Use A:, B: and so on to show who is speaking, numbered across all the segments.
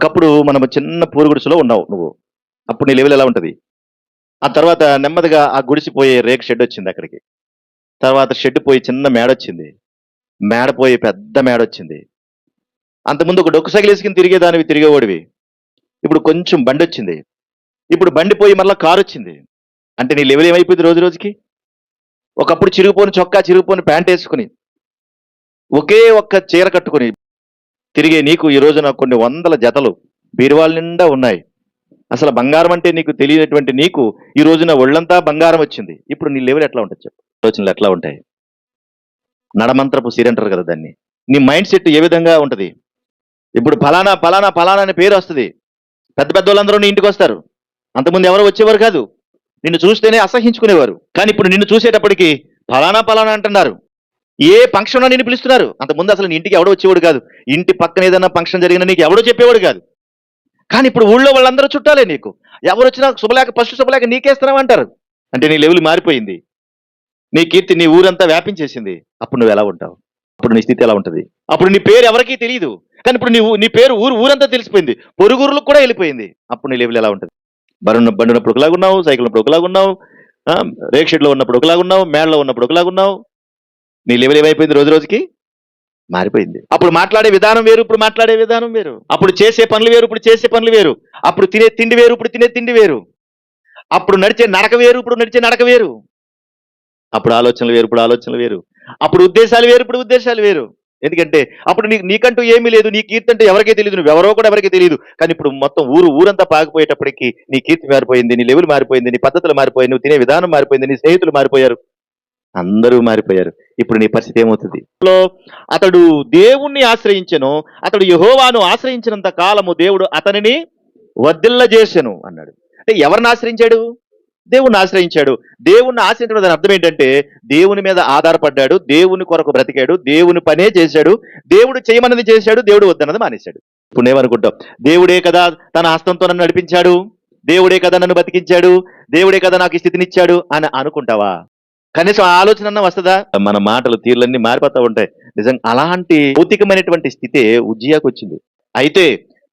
A: ఒకప్పుడు మనం చిన్న పూరు గుడిసెలో ఉన్నావు నువ్వు. అప్పుడు నీ లెవెల్ ఎలా ఉంటది? ఆ తర్వాత నెమ్మదిగా ఆ గుడిసె పోయి రేకు షెడ్ వచ్చింది అక్కడికి. తర్వాత షెడ్ పోయి చిన్న మేడొచ్చింది. మేడ పోయి పెద్ద మేడొచ్చింది. అంతకుముందు ఒక డొక్కు సైకిలేసుకొని తిరిగేదానివి తిరిగేవాడివి. ఇప్పుడు కొంచెం బండొచ్చింది. ఇప్పుడు బండి పోయి మరలా కారొచ్చింది. అంటే నీ లెవెల్ ఏమైపోయింది రోజు రోజుకి? ఒకప్పుడు చిరిగిపోని చొక్కా, చిరిగిపోని ప్యాంటేసుకొని, ఒకే ఒక్క చీర కట్టుకొని తిరిగే నీకు ఈ రోజున కొన్ని వందల జతలు బీరువాల నిండా ఉన్నాయి. అసలు బంగారం అంటే నీకు తెలియనటువంటి నీకు ఈ రోజున ఒళ్ళంతా బంగారం వచ్చింది. ఇప్పుడు నీ లెవెల్ ఎట్లా ఉంటుంది చెప్పు? ఆలోచనలు ఎట్లా ఉంటాయి? నడమంత్రపు సిరి అంటారు కదా దాన్ని. నీ మైండ్ సెట్ ఏ విధంగా ఉంటది? ఇప్పుడు ఫలానా, ఫలానా, ఫలానా అనే పేరు వస్తది. పెద్ద పెద్దోళ్ళందరూ నీ ఇంటికొస్తారు. అంతకుముందు ఎవరు వచ్చేవారు కాదు. నిన్ను చూస్తేనే అసహ్యించుకునేవారు. కానీ ఇప్పుడు నిన్ను చూసేటప్పటికి ఫలానా, ఫలానా అంటున్నారు. ఏ ఫంక్షన్ ఉన్నా నిన్ను పిలుస్తున్నారు. అంతకుముందు అసలు నీ ఇంటికి ఎవడో వచ్చేవాడు కాదు. ఇంటి పక్కన ఏదైనా ఫంక్షన్ జరిగినా నీకు ఎవడో చెప్పేవాడు కాదు. కానీ ఇప్పుడు ఊళ్ళో వాళ్ళందరూ చుట్టాలే నీకు. ఎవరొచ్చినా శుభలేఖ ఫస్ట్ శుభలేఖ నీకేస్తున్నామంటారు. అంటే నీ లెవెల్ మారిపోయింది. నీ కీర్తి నీ ఊరంతా వ్యాపించేసింది. అప్పుడు నువ్వు ఎలా ఉంటావు? అప్పుడు నీ స్థితి ఎలా ఉంటది? అప్పుడు నీ పేరు ఎవరికీ తెలియదు. కానీ ఇప్పుడు నీ పేరు ఊరంతా తెలిసిపోయింది. పొరుగురులకు కూడా వెళ్ళిపోయింది. అప్పుడు నీ లెవెల్ ఎలా ఉంటది? బండి ఉన్నప్పుడు ఒకలాగున్నావు, సైకిల్ ఉన్నప్పుడు ఒకలాగున్నావు, రేక్ షెడ్ లో ఉన్నప్పుడు ఒకలాగున్నావు, మేడలో ఉన్నప్పుడు ఒకలాగున్నావు. నీ లెవెల్ ఏమైపోయింది రోజు రోజుకి? మారిపోయింది. అప్పుడు మాట్లాడే విధానం వేరు, ఇప్పుడు మాట్లాడే విధానం వేరు. అప్పుడు చేసే పనులు వేరు, ఇప్పుడు చేసే పనులు వేరు. అప్పుడు తినే తిండి వేరు, ఇప్పుడు తినే తిండి వేరు. అప్పుడు నడిచే నడక వేరు, ఇప్పుడు నడిచే నడక వేరు. అప్పుడు ఆలోచనలు వేరు, ఇప్పుడు ఆలోచనలు వేరు. అప్పుడు ఉద్దేశాలు వేరు, ఇప్పుడు ఉద్దేశాలు వేరు. ఎందుకంటే అప్పుడు నీకంటూ ఏమీ లేదు. నీ కీర్తి అంటే ఎవరికీ తెలియదు, నువ్వెవరో కూడా ఎవరికీ తెలియదు. కానీ ఇప్పుడు మొత్తం ఊరంతా పాకిపోయేటప్పటికి నీ కీర్తి మారిపోయింది, నీ లెవెల్ మారిపోయింది, నీ పద్ధతులు మారిపోయింది, నువ్వు తినే విధానం మారిపోయింది, నీ స్నేహితులు మారిపోయారు, అందరూ మారిపోయారు. ఇప్పుడు నీ పరిస్థితి ఏమవుతుంది? అతడు దేవుణ్ణి ఆశ్రయించెను, అతడు యెహోవాను ఆశ్రయించినంత కాలము దేవుడు అతనిని వర్ధిల్లజేసెను అన్నాడు. అంటే ఎవరిని ఆశ్రయించాడు? దేవుణ్ణి ఆశ్రయించాడు. దేవుణ్ణి ఆశ్రయించడం దాని అర్థం ఏంటంటే దేవుని మీద ఆధారపడ్డాడు, దేవుని కొరకు బ్రతికాడు, దేవుని పనే చేశాడు, దేవుడు చేయమన్నది చేశాడు, దేవుడు వద్దన్నది మానేశాడు. ఇప్పుడు నేమనుకుంటాం, దేవుడే కదా తన హస్తంతో నన్ను నడిపించాడు, దేవుడే కదా నన్ను బతికించాడు, దేవుడే కదా నాకు ఈ స్థితినిచ్చాడు అని అనుకుంటావా? కనీసం ఆ ఆలోచన అన్నా వస్తుందా? మన మాటలు తీర్లన్నీ మారిపోతూ ఉంటాయి. నిజంగా అలాంటి భౌతికమైనటువంటి స్థితే ఉజ్జియాకు వచ్చింది. అయితే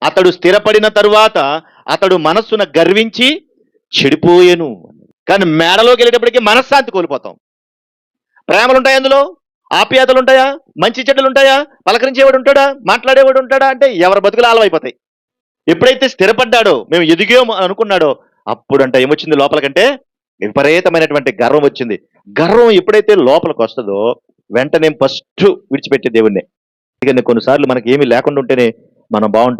A: అతడు స్థిరపడిన తరువాత అతడు మనస్సున గర్వించి చెడిపోయేను. కానీ మేడలోకి వెళ్ళేటప్పటికి మనశ్శాంతి కోల్పోతాం. ప్రేమలు ఉంటాయి, అందులో ఆప్యాయతలు ఉంటాయా, మంచి చెడ్డలు ఉంటాయా, పలకరించేవాడు ఉంటాడా, మాట్లాడేవాడు ఉంటాడా? అంటే ఎవరి బతుకులు ఆలవైపోతాయి. ఎప్పుడైతే స్థిరపడ్డాడో, మేము ఎదిగాము అనుకున్నాడో, అప్పుడంట ఏమొచ్చింది లోపలికంటే విపరీతమైనటువంటి గర్వం వచ్చింది. గర్వం ఎప్పుడైతే లోపలికి వస్తుందో వెంటనే ఫస్ట్ విడిచిపెట్టే దేవుణ్ణే. ఎందుకంటే కొన్నిసార్లు మనకి ఏమీ లేకుండా ఉంటేనే మనం బాగుంటాం.